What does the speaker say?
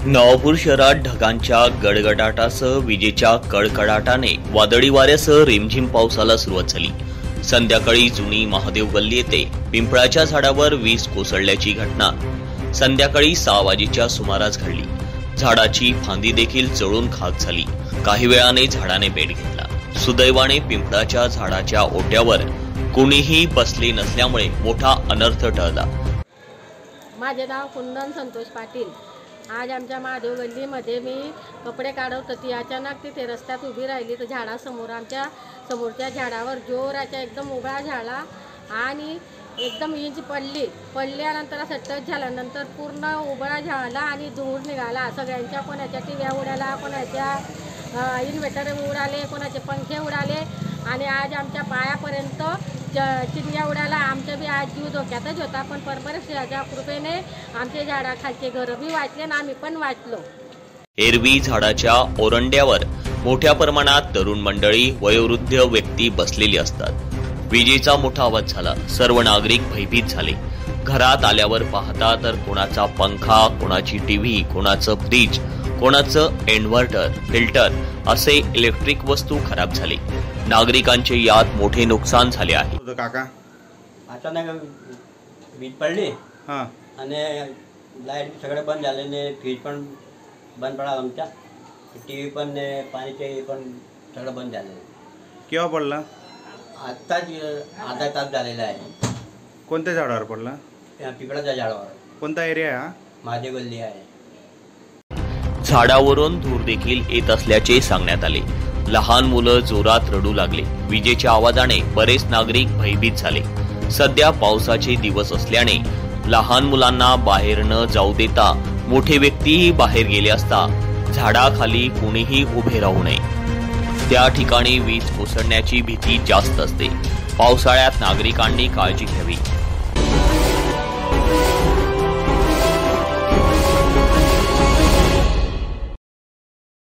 नवापूर शहरात ढगांच्या गडगडाटासह विजेच्या कडकडाटाने वादळी वाऱ्यासह रिमझिम पावसाला सुरुवात झाली। संध्याकाळी जुनी महादेव गल्ली येथे पिंपळाच्या झाडावर वीज कोसळल्याची घटना संध्याकाळी 6 वाजेच्या सुमारास घडली। झाडाची फांदी देखील जळून खाक झाली। काही वेळाने झाडाने पेट घेतला। सुदैवाने पिंपळाच्या झाडाच्या ओट्यावर कोणीही बसले नसल्यामुळे मोठा अनर्थ टळला। माझे नाव कुंदन संतोष पाटील। आज आमच्या महादेव गल्लीमध्ये मी कपडे काढत होती। अचानक तिथे रस्त्यात उभी राहिली तर झाडासमोर आमच्या समोरच्या झाडावर जोराच्या एकदम उभा झाला आणि एकदम वीज पडल्यानंतर असं टच झाल्यानंतर पूर्ण उभा झाला आणि धूर निघाला। सगळ्यांच्या कोणाच्या टीव्या उडाल्या, कोणाच्या इन्व्हर्टर उडाले, कोणाचे पंखे उडाले आणि आज आमच्या पायापर्यंत चिमण्या उडाला। आमच्या बी आज जीव धोक्यातच होता, पण परमेश्वराच्या कृपेने आमचे झाडाखालचे घर बी वाचले आणि आम्ही पण वाचलो। एरवी झाडाच्या ओरंड्यावर मोठ्या प्रमाणात तरुण मंडळी, वयोवृद्ध व्यक्ती बसलेली असतात। विजेचा मोठा आवाज झाला। सर्व नागरिक भयभीत झाले। घरात आल्यावर पाहता तर कोणाचा पंखा, कोणाची टीव्ही, कोणाचं फ्रीज, कोणाचं इन्व्हर्टर, फिल्टर असे इलेक्ट्रिक वस्तू खराब झाले। नागरिकांचे यात मोठे नुकसान झाले आहे। काका अचानक वीज पडली हां आणि लाईट सगळे बंद झाले ने फ्रीज पण बंद पडला, आमच्या टीव्ही पण पाणीचे पण सगळं बंद झालं। केव्हा पडला? आत्ताच अर्धा तास झालेला आहे। कोणत्या झाडावर पडला? पिंपळाच्या झाडावर। कोणता एरिया हा? महादेव गल्ली आहे। झाडावरून धूर देखील येत असल्याचे सांगण्यात आले। लहान मुलं जोरात रडू लागले। विजेच्या आवाजाने बरेच नागरिक भयभीत झाले। सध्या पावसाचे दिवस असल्याने लहान मुलांना बाहेर न जाऊ देता मोठे व्यक्तीही बाहेर गेले असता झाडाखाली कोणीही उभे राहू नये। त्या ठिकाणी वीज कोसळण्याची भीती जास्त असते। पावसाळ्यात नागरिकांनी काळजी घ्यावी।